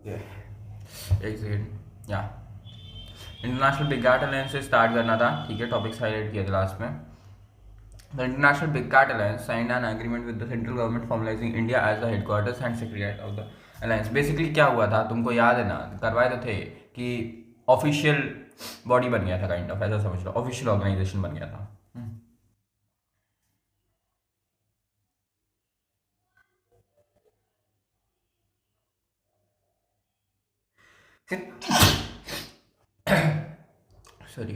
ये एक सेकेंड या इंटरनेशनल बिग कैट अलायंस से स्टार्ट करना था, ठीक है, टॉपिक्स हाईलाइट किए थे लास्ट में। The international big cat alliance signed an agreement with the central government formalising India as the headquarters and secretariat of the alliance. Basically क्या हुआ था तुमको याद है ना, करवाए तो थे कि ऑफिशियल बॉडी बन गया था, काइंड ऑफ ऐसा समझ लो, ऑफिशियल ऑर्गेनाइजेशन बन गया था। Sorry.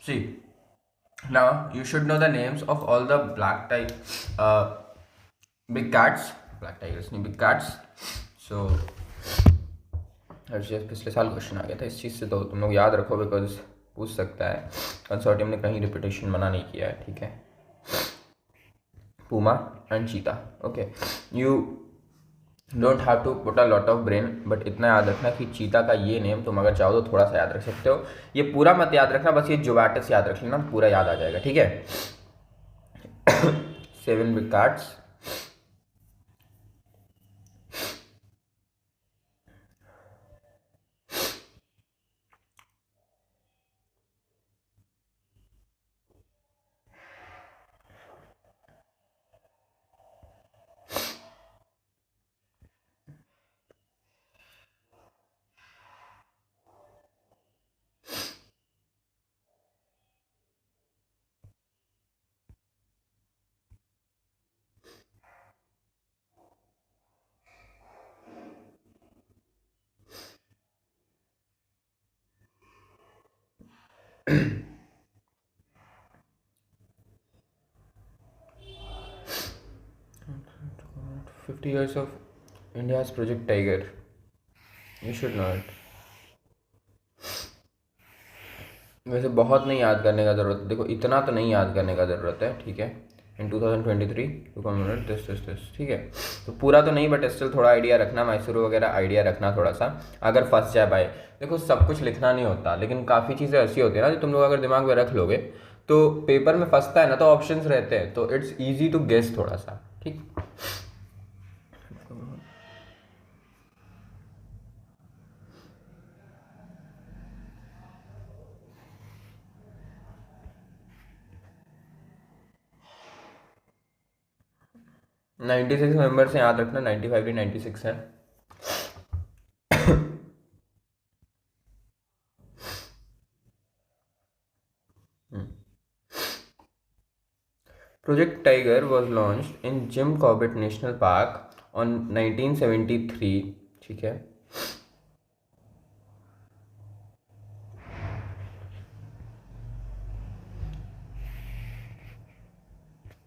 See, now you should know the names of all the black type uh, big cats, black tigers नहीं, big cats. So पिछले साल क्वेश्चन आ गया था इस चीज़ से, तो तुम लोग याद रखो, बिकॉज पूछ सकता है। कंसोर्टियम ने कहीं रिपीटेशन मना नहीं किया है, ठीक है। Puma and cheetah, okay. You don't have to put a lot of brain, but इतना याद रखना कि चीता का ये नेम तुम अगर चाहो तो थोड़ा सा याद रख सकते हो। ये पूरा मत याद रखना, बस ये जुवाटस याद रख लेना, पूरा याद आ जाएगा, ठीक है। 7 big cards. Fifty years of India's project tiger, you should no it. वैसे बहुत नहीं याद करने का ज़रूरत है, देखो इतना तो नहीं याद करने का ज़रूरत है, ठीक है। इन 2023 टू कमेमोरेट दिस, ठीक है। तो पूरा तो नहीं, बट स्टिल थोड़ा आइडिया रखना, मैसूरू वगैरह आइडिया रखना थोड़ा सा, अगर फंस जाए भाई। देखो सब कुछ लिखना नहीं होता, लेकिन काफ़ी चीज़ें ऐसी होती है ना जो तुम लोग अगर दिमाग में रख लोगे तो पेपर में फंसता है ना, तो ऑप्शंस रहते हैं, तो इट्स ईजी टू गेस थोड़ा सा, ठीक। 96 मेंबर से याद रखना, 95 नहीं 96 है। Project Tiger was launched in Jim Corbett National Park on 1973, ठीक है।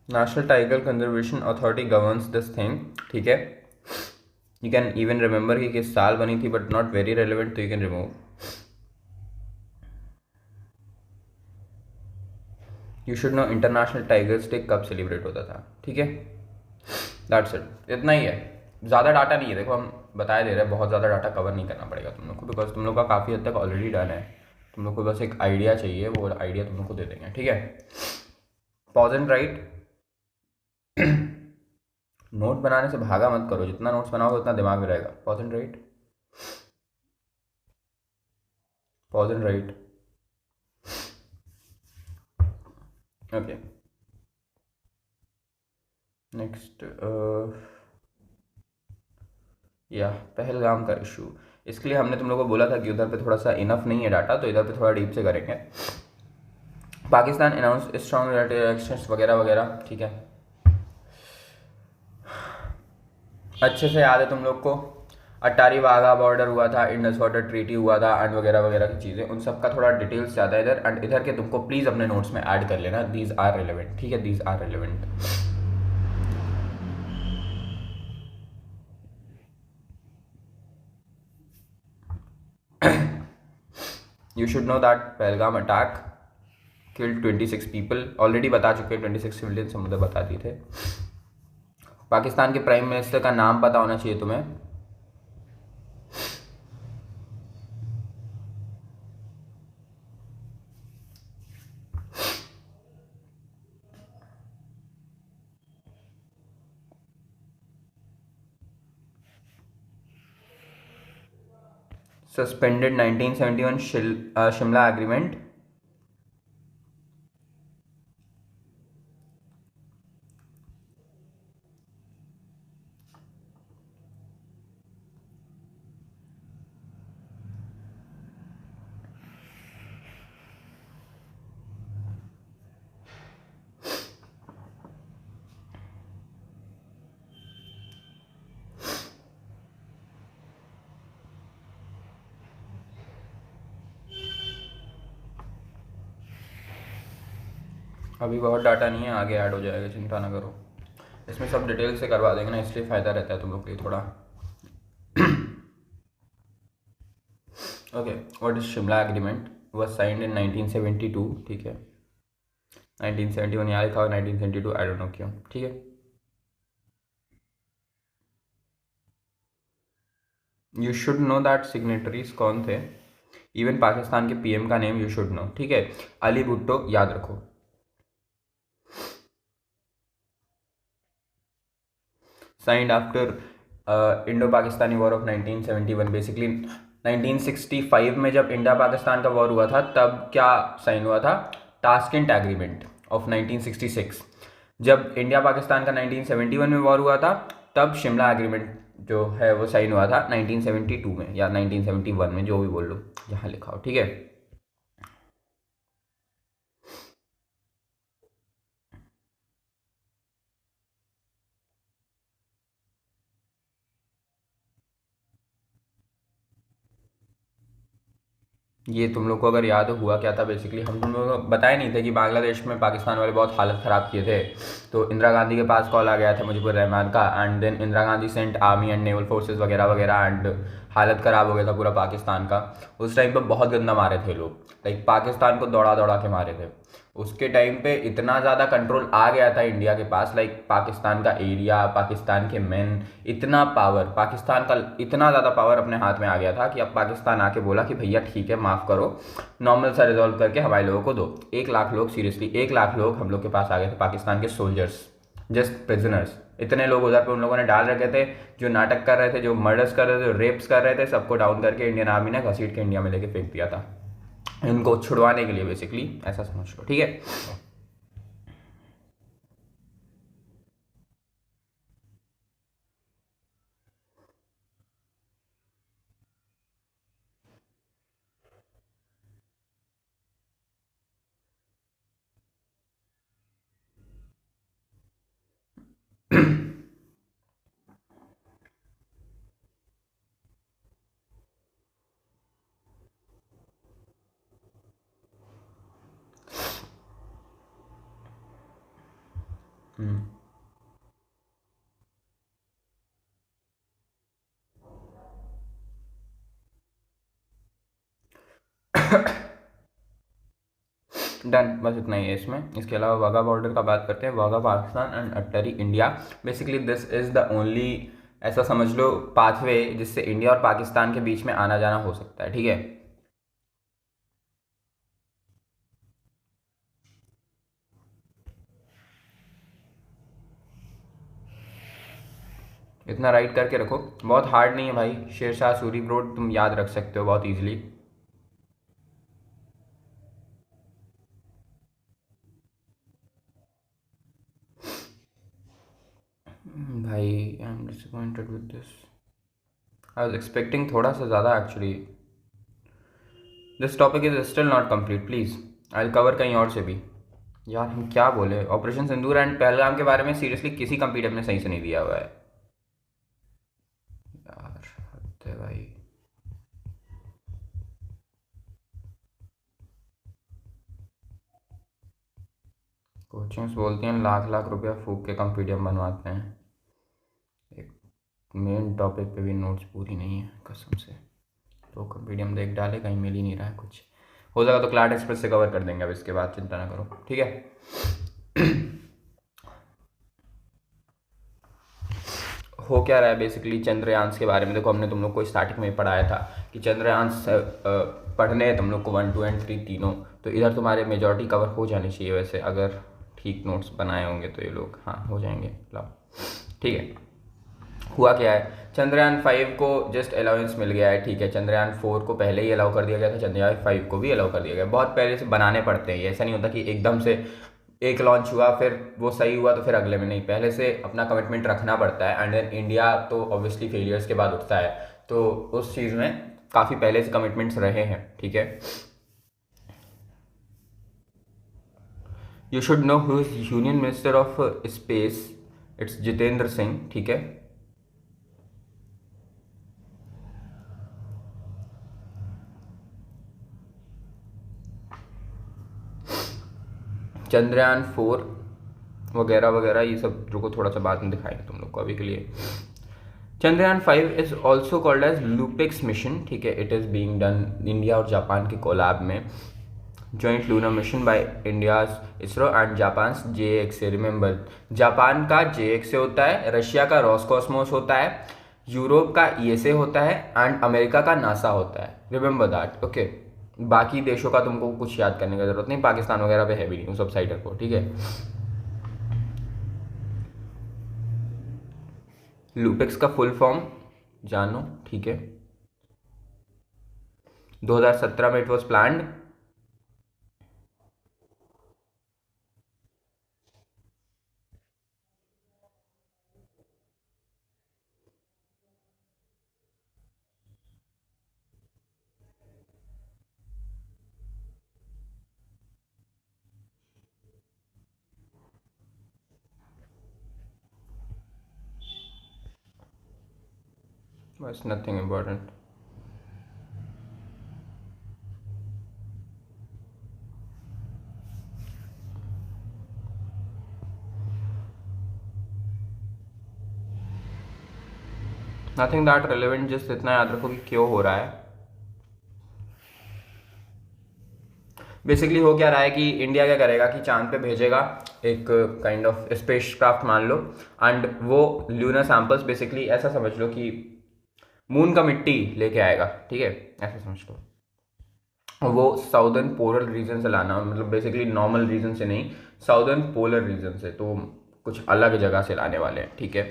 National tiger conservation authority governs this thing, ठीक है। यू कैन इवन रिमेंबर कि किस साल बनी थी, बट नॉट वेरी रेलिवेंट, तो you can remove. You should no international tigers day कब सेलिब्रेट होता था, ठीक है। दैट्स इट, इतना ही है, ज़्यादा डाटा नहीं है। देखो हम बताए दे रहे हैं, बहुत ज़्यादा डाटा कवर नहीं करना पड़ेगा तुम लोग को, बिकॉज तुम लोग का काफ़ी हद तक ऑलरेडी डन है। तुम लोग को बस एक आइडिया चाहिए, वो आइडिया तुम लोग को दे देंगे, ठीक है। Pause and right. नोट बनाने से भागा मत करो, जितना नोट्स बनाओगे उतना दिमाग में रहेगा। Pause and right, pause and right, okay. Next, या पहलगाम का इशू। इसके लिए हमने तुम लोगों को बोला था कि उधर पे थोड़ा सा इनफ नहीं है डाटा, तो इधर पे थोड़ा डीप से करेंगे। पाकिस्तान अनाउंस स्ट्रॉन्ग एक्शंस वगैरह वगैरह, ठीक है। अच्छे से याद है तुम लोग को, अटारी वाघा बॉर्डर हुआ था, इंडस वाटर ट्रीटी हुआ था, एंड वगैरह वगैरह की चीज़ें, उन सब का थोड़ा डिटेल्स ज़्यादा है इधर, एंड इधर के तुमको प्लीज़ अपने नोट्स में ऐड कर लेना, दीज आर रिलेवेंट, ठीक है, these are relevant. You should know that Pahalgam attack killed 26 people, already बता चुके हैं, 26 सिविलियन समुद्र बता दिए थे। पाकिस्तान के प्राइम मिनिस्टर का नाम पता होना चाहिए तुम्हें। Suspended 1971 Shimla agreement. अभी बहुत डाटा नहीं है, आगे ऐड हो जाएगा, चिंता ना करो। इसमें सब डिटेल से करवा देंगे ना, इसलिए फ़ायदा रहता है तुम लोग के लिए थोड़ा। Okay, what is Shimla agreement was signed in 1972, ठीक है। 1971 यहाँ लिखा हुआ, 1972 आई डोंट नो क्यों, ठीक है। You should know that signatories कौन थे, इवन पाकिस्तान के पीएम का नेम यू शुड नो, ठीक है। अली भुट्टो याद रखो। Signed after Indo Pakistani war of 1971। Basically 1965 में जब इंडिया पाकिस्तान का वॉर हुआ था तब क्या साइन हुआ था, टास्केंट एग्रीमेंट ऑफ 1966। जब इंडिया पाकिस्तान का 1971 में वॉर हुआ था तब शिमला एग्रीमेंट जो है वो साइन हुआ था 1972 में या 1971 में, जो भी बोल लो जहाँ लिखा हो, ठीक है। ये तुम लोग को अगर याद हो हुआ क्या था, बेसिकली हम तुम लोग को बताए नहीं थे कि बांग्लादेश में पाकिस्तान वाले बहुत हालत ख़राब किए थे। तो इंदिरा गांधी के पास कॉल आ गया था मुजीबुर रहमान का, and then Indira Gandhi sent army and naval forces वगैरह वगैरह, एंड हालत ख़राब हो गया था पूरा पाकिस्तान का। उस टाइम पे बहुत गंदा मारे थे लोग, लाइक पाकिस्तान को दौड़ा दौड़ा के मारे थे। उसके टाइम पे इतना ज़्यादा कंट्रोल आ गया था इंडिया के पास, लाइक पाकिस्तान का एरिया, पाकिस्तान के मैन, इतना पावर, पाकिस्तान का इतना ज़्यादा पावर अपने हाथ में आ गया था कि अब पाकिस्तान आके बोला कि भैया ठीक है माफ़ करो, नॉर्मल सा रिजॉल्व करके हमारे लोगों को दो। 1 लाख लोग, सीरियसली 1 लाख लोग हम लोग के पास आ गए थे, पाकिस्तान के सोल्जर्स, जस्ट प्रिजनर्स। इतने लोग उधर पे उन लोगों ने डाल रखे थे, जो नाटक कर रहे थे, जो मर्डर्स कर रहे थे, जो रेप्स कर रहे थे, सबको डाउन करके इंडियन आर्मी ने घसीट के इंडिया में लेके फेंक दिया था, इनको छुड़वाने के लिए, बेसिकली ऐसा समझ लो, ठीक है। डन, बस इतना ही है इसमें। इसके अलावा वाघा बॉर्डर का बात करते हैं, Wagah Pakistan and Attari India. Basically this is the only, ऐसा समझ लो, पाथवे जिससे इंडिया और पाकिस्तान के बीच में आना जाना हो सकता है, ठीक है। इतना राइट करके रखो, बहुत हार्ड नहीं है भाई। शेरशाह सूरी रोड तुम याद रख सकते हो बहुत ईजिली। भाई I am disappointed with this, I was expecting थोड़ा सा ज़्यादा actually. This topic is still not complete, please I will cover कहीं और से भी। यार हम क्या बोले, ऑपरेशन सिंदूर एंड पहलगाम के बारे में सीरियसली किसी कंप्यूटर ने सही से नहीं दिया हुआ है यार, हद है भाई। कोचिंग्स बोलती हैं लाख लाख रुपया फूक के कंप्यूटर बनवाते हैं, एक मेन टॉपिक पे भी नोट्स पूरी नहीं है कसम से। तो कंप्यूटर देख डाले, कहीं मिल ही नहीं रहा है कुछ। हो जाएगा तो क्लाउड एक्सप्रेस से कवर कर देंगे, अब इसके बाद चिंता ना करो, ठीक है। हो क्या रहा है बेसिकली चंद्रयान के बारे में, देखो हमने तुम लोग को स्टार्टिंग में पढ़ाया था कि चंद्रयान पढ़ने हैं तुम लोग को 1, 2 एंड 3 तीनों। तो इधर तुम्हारे मेजॉरिटी कवर हो जानी चाहिए वैसे, अगर ठीक नोट्स बनाए होंगे तो ये लोग, हाँ हो जाएंगे। लाओ, ठीक है। हुआ क्या है, चंद्रयान 5 को जस्ट अलाउंस मिल गया है, ठीक है। चंद्रयान 4 को पहले ही अलाउ कर दिया गया था, चंद्रयान 5 को भी अलाउ कर दिया गया। बहुत पहले से बनाने पड़ते हैं, ऐसा नहीं होता कि एकदम से एक लॉन्च हुआ फिर वो सही हुआ तो फिर अगले में नहीं, पहले से अपना कमिटमेंट रखना पड़ता है। एंड देन इंडिया तो ऑब्वियसली फेलियर्स के बाद उठता है, तो उस चीज़ में काफ़ी पहले से कमिटमेंट्स रहे हैं, ठीक है। You should know who is union minister of space, it's Jitendra Singh, ठीक है। चंद्रयान 4 वगैरह वगैरह ये सब जो को थोड़ा सा बाद में दिखाएंगे तुम लोग को, अभी के लिए Chandrayaan 5 is also called as LUPEX mission, ठीक है। It is being done India और जापान के कोलैब में, joint lunar mission by India's ISRO and Japan JXA। Remember, Japan का JXA होता है, रशिया का रॉसकॉस्मोस होता है, यूरोप का ESA होता है एंड अमेरिका का नासा होता है। Remember that, okay. बाकी देशों का तुमको कुछ याद करने की जरूरत नहीं, पाकिस्तान वगैरह पे है भी नहीं उस सबसाइडर को, ठीक है। लूपेक्स का फुल फॉर्म जानो, ठीक है। 2017 में इट वॉज प्लान्ड। बस nothing important. Nothing that relevant, just इतना याद रखो कि क्यों हो रहा है। बेसिकली हो क्या रहा है कि इंडिया क्या करेगा कि चांद पे भेजेगा एक काइंड ऑफ स्पेस क्राफ्ट मान लो, एंड वो ल्यूनर सैंपल्स बेसिकली ऐसा समझ लो कि मून का मिट्टी लेके आएगा, ठीक है, ऐसा समझ लो। वो साउदर्न पोलर रीजन से लाना, मतलब बेसिकली नॉर्मल रीजन से नहीं, साउदर्न पोलर रीजन से, तो कुछ अलग जगह से लाने वाले हैं, ठीक है।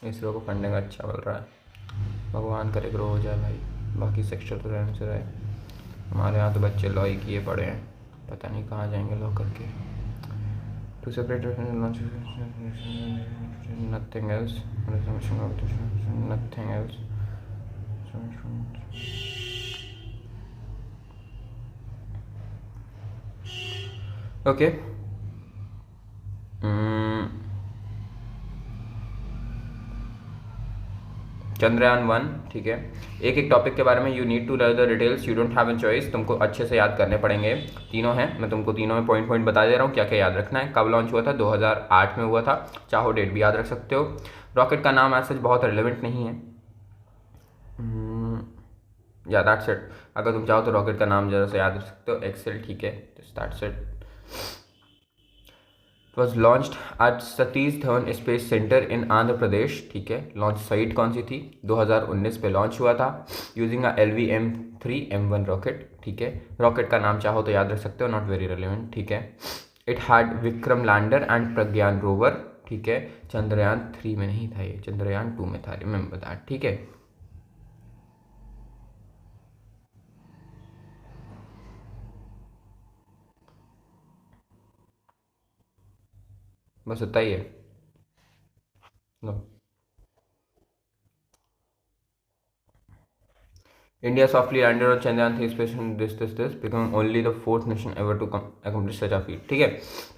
इसरो को फंडिंग अच्छा मिल रहा है, भगवान करे ग्रो हो जाए भाई। बाकी सेक्टर तो रहने से रहे, हमारे यहाँ तो बच्चे लॉ ही किए पड़े हैं, पता नहीं कहाँ जाएंगे लॉ करके। To separate nothing else, nothing else. Okay, Chandrayaan 1, ठीक है। एक एक टॉपिक के बारे में you need to learn the details, you don't have a choice, तुमको अच्छे से याद करने पड़ेंगे। तीनों हैं, मैं तुमको तीनों में पॉइंट पॉइंट बता दे रहा हूँ क्या क्या याद रखना है। कब लॉन्च हुआ था? 2008 में हुआ था, चाहो डेट भी याद रख सकते हो। रॉकेट का नाम आज सच बहुत रिलेवेंट नहीं है, या दैट्स इट। अगर तुम चाहो तो रॉकेट का नाम जरा से याद रख सकते हो, एक्सेल, ठीक है, that's it. Was launched at Satish Dhawan space centre in Andhra Pradesh, ठीक है। लॉन्च साइट कौन सी थी? 2019 पे लॉन्च हुआ था, यूजिंग अ LVM-3M1 रॉकेट, ठीक है। रॉकेट का नाम चाहो तो याद रख सकते हो, नॉट वेरी रिलेवेंट, ठीक है। It had Vikram lander and Pragyan rover, ठीक है। चंद्रयान 3 में नहीं था ये, चंद्रयान 2 में था, रिमेंबर दैट, ठीक है। बस इतना ही है। No, India softly landed on Chandrayaan 3 space mission, this, becoming only the fourth nation ever to accomplish such a feat, ठीक है।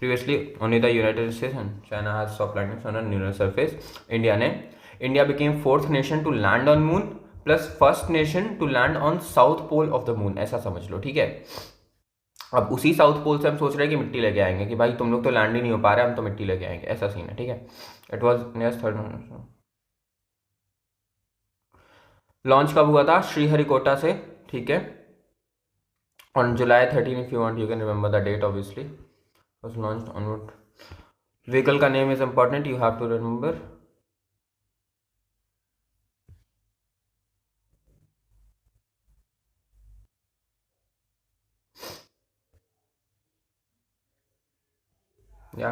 Previously, only the United States and China has soft landings on a lunar surface. India became fourth nation to land on moon, plus first nation to land on south pole of the moon, ऐसा समझ लो, ठीक है। अब उसी south pole से हम सोच रहे हैं कि मिट्टी लेके आएंगे, कि भाई तुम लोग तो लैंड ही नहीं हो पा रहे, हम तो मिट्टी लेके आएंगे, ऐसा सीन है, ठीक है। It was near third. Launch कब हुआ था? श्रीहरिकोटा से, ठीक है, on July 13, if you want you can remember the date, obviously was launched onward. Vehicle का name is important, you have to remember. या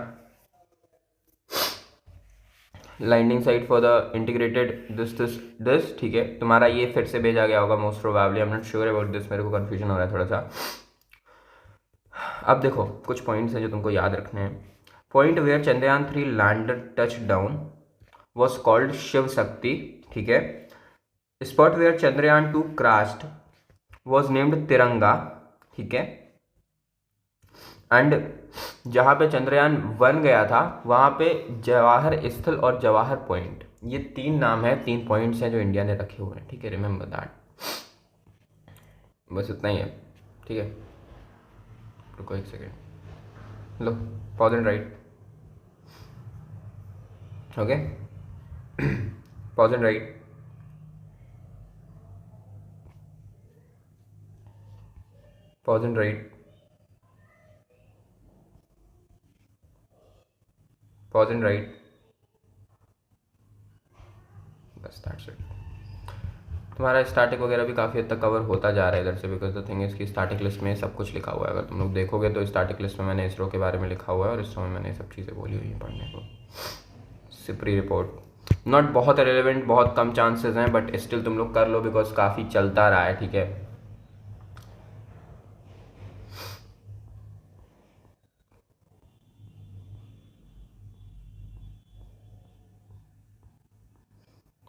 landing site for the integrated this ठीक है, तुम्हारा ये फिर से भेजा गया होगा most probably, I am not sure about this, मेरे को कन्फ्यूजन हो रहा है थोड़ा सा। अब देखो कुछ पॉइंट्स हैं जो तुमको याद रखने हैं। Point where Chandrayaan 3 lander touch down was called Shiv Shakti, ठीक है। Spot where Chandrayaan 2 crashed was named Tiranga, ठीक है। एंड जहाँ पे चंद्रयान 1 गया था वहाँ पे जवाहर स्थल और जवाहर पॉइंट, ये 3 नाम है, 3 पॉइंट्स हैं जो इंडिया ने रखे हुए हैं, ठीक है। रिमेंबर दैट, बस इतना ही है, ठीक है। रुको एक second, low pause and right, okay. Pause and right, pause and right, pause and right, बस दैट्स इट। तुम्हारा स्टैटिक वगैरह भी काफ़ी हद तक कवर होता जा रहा है इधर से, बिकॉज द थिंग इज़ कि स्टैटिक लिस्ट में सब कुछ लिखा हुआ है। अगर तुम लोग देखोगे तो स्टैटिक लिस्ट में मैंने इसरो के बारे में लिखा हुआ है और इसरो में मैंने सब चीज़ें बोली हुई हैं पढ़ने को। सिप्री रिपोर्ट नॉट बहुत रेलिवेंट, बहुत कम चांसेस हैं, बट स्टिल तुम लोग कर लो बिकॉज काफ़ी चलता रहा है, ठीक है।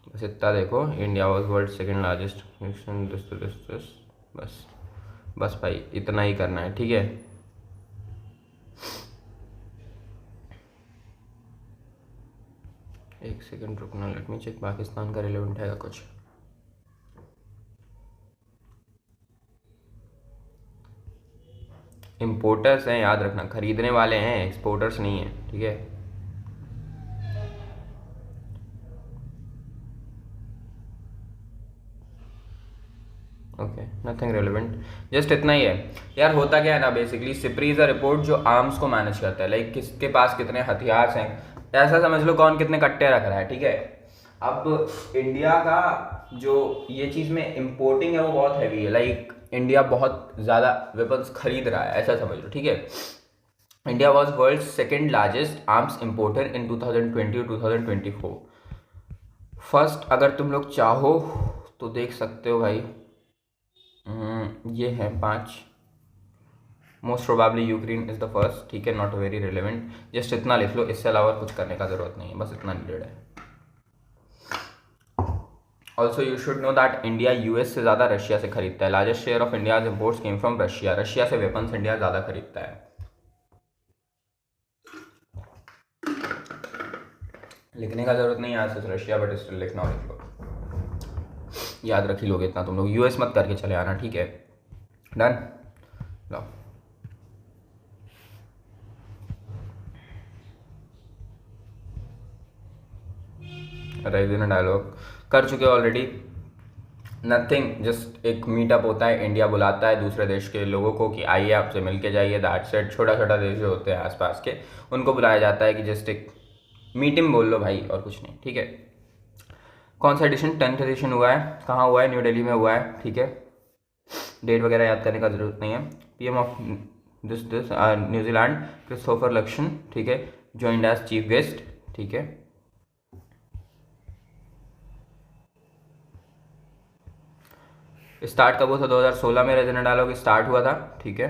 बस इतना देखो, India was world second largest, this बस बस भाई इतना ही करना है, ठीक है। एक सेकंड रुकना, लेट मी चेक पाकिस्तान का रिलेवेंट है कुछ। इम्पोर्टर्स हैं, याद रखना, खरीदने वाले हैं, एक्सपोर्टर्स नहीं है, ठीक है। ओके, नथिंग रेलिवेंट, जस्ट इतना ही है यार। होता क्या है ना, basically SIPRI is a report जो आर्म्स को मैनेज करता है, लाइक किसके पास कितने हथियार हैं, ऐसा समझ लो कौन कितने कट्टे रख रहा है, ठीक है। अब इंडिया का जो ये चीज़ में इम्पोर्टिंग है वो बहुत हैवी है, लाइक इंडिया बहुत ज़्यादा वेपन्स खरीद रहा है, ऐसा समझ लो, ठीक है। India was world second largest arms importer in 2020 और 2024। फर्स्ट अगर तुम लोग चाहो तो देख सकते हो भाई, ये है 5, most probably Ukraine is the first, ठीक है। नॉट वेरी रिलेवेंट, जस्ट इतना लिख लो, इससे अलावा कुछ करने का जरूरत नहीं है, बस इतना नीडेड है। Also you should know that India US से ज़्यादा रशिया से खरीदता है। Largest share of India's imports came from Russia, Russia से वेपन्स इंडिया ज़्यादा खरीदता है। लिखने का जरूरत नहीं है आज से रशिया, बट स्टिल लिखना हो लिख लो, याद रख ही लोगे इतना तुम लोग। यूएस मत करके चले आना, ठीक है। डन, लो राइट देना, डायलॉग कर चुके ऑलरेडी। नथिंग, जस्ट एक मीटअप होता है, इंडिया बुलाता है दूसरे देश के लोगों को कि आइए आपसे मिल के जाइए, दैट्स इट। छोटा छोटा देश जो होते हैं आसपास के, उनको बुलाया जाता है कि जस्ट एक मीटिंग बोल लो भाई, और कुछ नहीं, ठीक है। कौन सा एडिशन? 10th एडिशन हुआ है, कहाँ हुआ है? न्यू दिल्ली में हुआ है, ठीक है। डेट वगैरह याद करने का जरूरत नहीं है। PM of this New Zealand Christopher Luxon, ठीक है, ज्वाइंड एज चीफ गेस्ट, ठीक है। स्टार्ट कब हुआ था? 2016 में रीजनल डायलॉग स्टार्ट हुआ था, ठीक है।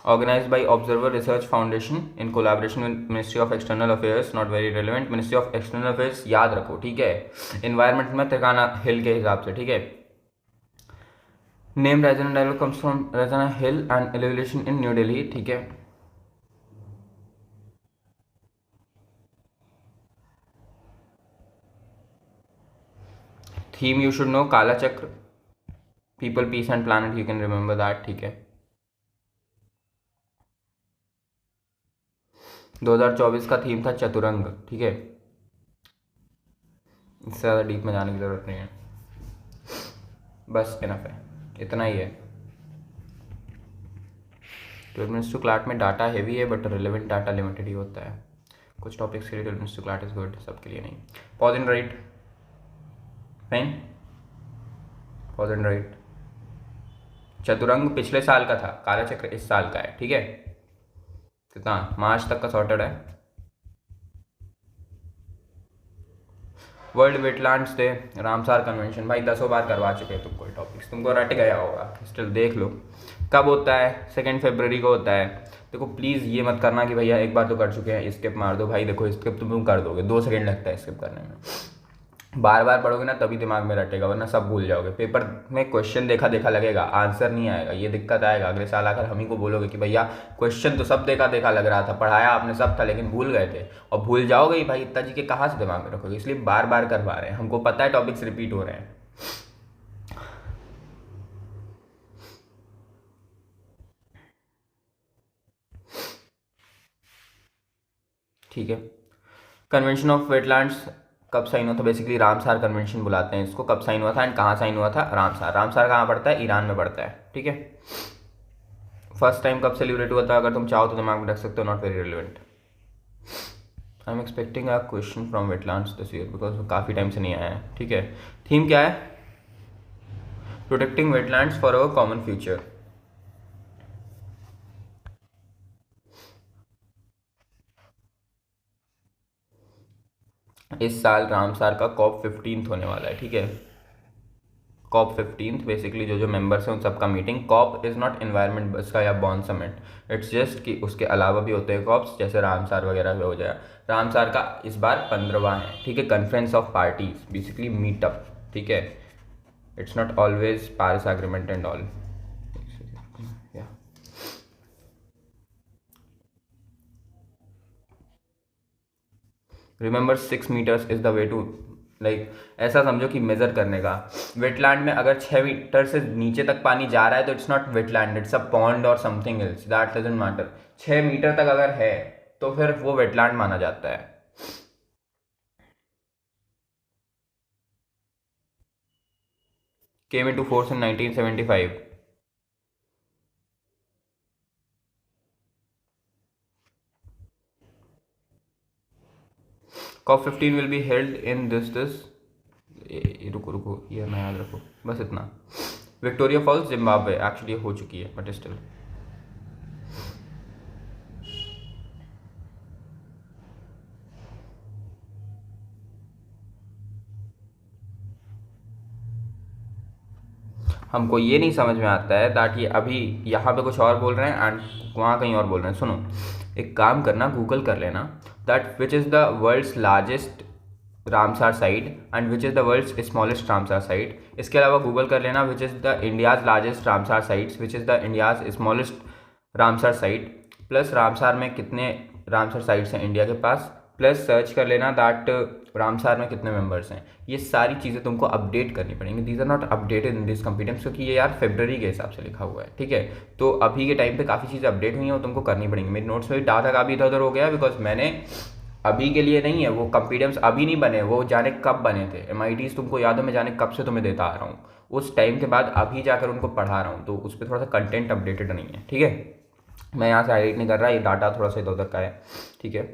Organise by Observer Research Foundation in collaboration with Ministry of External Affairs, not very relevant. Ministry of External Affairs याद रखो, ठीक है। इन्वायरमेंट में तिरकाना हिल के हिसाब से, ठीक है। Name regional dialogue comes from Raisina hill and elevation in New Delhi, ठीक है। Theme you should know, Kalachakra, people, peace and planet, you can remember that, ठीक है। 2024 का थीम था चतुरंग, ठीक है। इससे ज़्यादा डीप में जाने की ज़रूरत नहीं है, बस इनफ है, इतना ही है। 12 मिनट्स टू क्लाट में डाटा हैवी है, बट रिलेवेंट डाटा लिमिटेड ही होता है। कुछ टॉपिक्स के लिए 12 minutes to CLAT is good, सबके लिए नहीं। Pause and write, fine, pause and write. Chaturang पिछले साल का था, काला चक्र इस साल का है, ठीक है। कितना मार्च तक का सॉर्टेड है। World wetlands day, Ramsar convention, भाई 10 बार करवा चुके हैं तुमको टॉपिक्स, तुमको रट गया होगा, स्टिल देख लो। कब होता है? 2 फरवरी को होता है। देखो प्लीज़ ये मत करना कि भैया एक बार तो कर चुके हैं स्किप मार दो, भाई देखो स्किप तुम कर दोगे, 2 सेकंड लगता है स्किप करने में। बार बार पढ़ोगे ना तभी दिमाग में रटेगा, वरना सब भूल जाओगे। पेपर में क्वेश्चन देखा देखा लगेगा, आंसर नहीं आएगा, ये दिक्कत आएगा। अगले साल आकर हम ही को बोलोगे कि भैया क्वेश्चन तो सब देखा देखा लग रहा था, पढ़ाया आपने सब था लेकिन भूल गए थे। और भूल जाओगे ही भाई, इतना जी के कहाँ से दिमाग में रखोगे? इसलिए बार बार करवा रहे हैं, हमको पता है टॉपिक्स रिपीट हो रहे हैं। ठीक है, कन्वेंशन ऑफ वेटलैंड्स कब साइन हुआ था? बेसिकली रामसार कन्वेंशन बुलाते हैं इसको। कब साइन हुआ था एंड कहाँ साइन हुआ था? रामसार। रामसार कहाँ पड़ता है? ईरान में पड़ता है। ठीक है, फर्स्ट टाइम कब सेलिब्रेट हुआ था? अगर तुम चाहो तो दिमाग में रख सकते हो, not very relevant. I am expecting a question from wetlands this year because काफ़ी टाइम से नहीं आया है। ठीक है, थीम क्या है? Protecting wetlands for our common future. इस साल रामसार का COP 15 होने वाला है। ठीक है, COP 15 बेसिकली जो जो मेंबर्स हैं उन सबका meeting. COP is not environment इसका या बॉन समिट, इट्स जस्ट कि उसके अलावा भी होते हैं COPs, जैसे रामसार वगैरह भी हो जाए। रामसार का इस बार 15वां है। ठीक है, conference of parties, basically meetup. ठीक है, it's not always Paris agreement and all. Remember 6 metres is the way to, like ऐसा समझो कि मेजर करने का। वेटलैंड में अगर 6 मीटर से नीचे तक पानी जा रहा है तो it's not wetland, it's a pond और something else, that doesn't matter. 6 metre तक अगर है तो फिर वो वेटलैंड माना जाता है। Came into force in 1975। COP 15 will be held in this रुको रुको, ये मैं याद रखो, बस इतना। Victoria false, Zimbabwe. एक्चुअली हो चुकी है बट स्टिल। हमको ये नहीं समझ में आता है दैट ये अभी यहाँ पे कुछ और बोल रहे हैं एंड वहाँ कहीं और बोल रहे हैं। सुनो, एक काम करना, गूगल कर लेना that which is the world's largest Ramsar site and which is the world's smallest Ramsar site. इसके अलावा गूगल कर लेना which is the India's largest Ramsar sites, which is the India's smallest Ramsar site, plus Ramsar में कितने Ramsar sites हैं India के पास, plus search कर लेना दैट रामसार में कितने मेंबर्स हैं। ये सारी चीज़ें तुमको अपडेट करनी पड़ेंगी। These are not updated in this computers, क्योंकि ये यार फरवरी के हिसाब से लिखा हुआ है। ठीक है, तो अभी के टाइम पे काफ़ी चीज़ें अपडेट हुई हैं और तुमको करनी पड़ेंगी। मेरे नोट्स में भी डाटा काफ़ी इधर उधर हो गया बिकॉज मैंने अभी के लिए नहीं है, वो कंप्यूटर्स अभी नहीं बने, वो जाने कब बने थे। MITs तुमको याद हो, मैं जाने कब से तुम्हें देता आ रहा हूँ, उस टाइम के बाद अभी जाकर उनको पढ़ा रहा हूँ, तो उस पर थोड़ा सा कंटेंट अपडेटेड नहीं है। ठीक है, मैं यहाँ से हाईलाइट नहीं कर रहा, ये डाटा थोड़ा सा इधर उधर का है। ठीक है,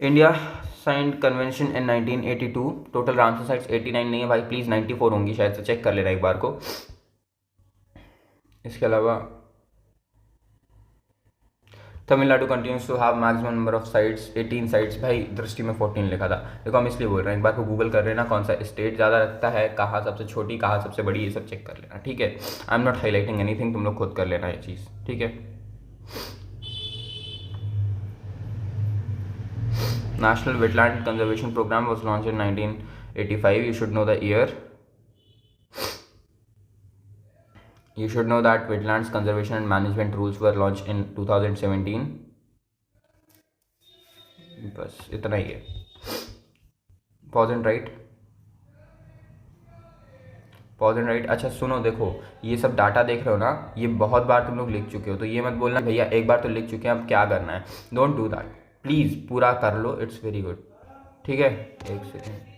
India signed convention in 1982। Total Ramsar sites 89 नहीं है भाई, प्लीज़ 94 होंगी शायद से, चेक कर लेना एक बार को। इसके अलावा Tamil Nadu continues to have maximum number of sites 18 sites. भाई दृष्टि में 14 लिखा था, देखो हम इसलिए बोल रहे हैं, एक बार को गूगल कर लेना कौन सा स्टेट ज़्यादा रखता है, कहाँ सबसे छोटी कहाँ सबसे बड़ी, ये सब चेक कर लेना। ठीक है, आई एम नॉट हाईलाइटिंग एनीथिंग, तुम लोग खुद कर लेना ये चीज़। ठीक है, National Wetland Conservation Program was launched in 1985. You should know the year. You should know that Wetlands Conservation and Management rules were launched in 2017. बस इतना ही है। Pause and right, pause and right. अच्छा सुनो, देखो ये सब डाटा देख रहे हो ना, ये बहुत बार तुम लोग लिख चुके हो, तो ये मत बोलना भैया एक बार तो लिख चुके हैं अब क्या करना है। डोंट डू दैट, प्लीज़ पूरा कर लो, इट्स वेरी गुड। ठीक है, एक सेकेंड।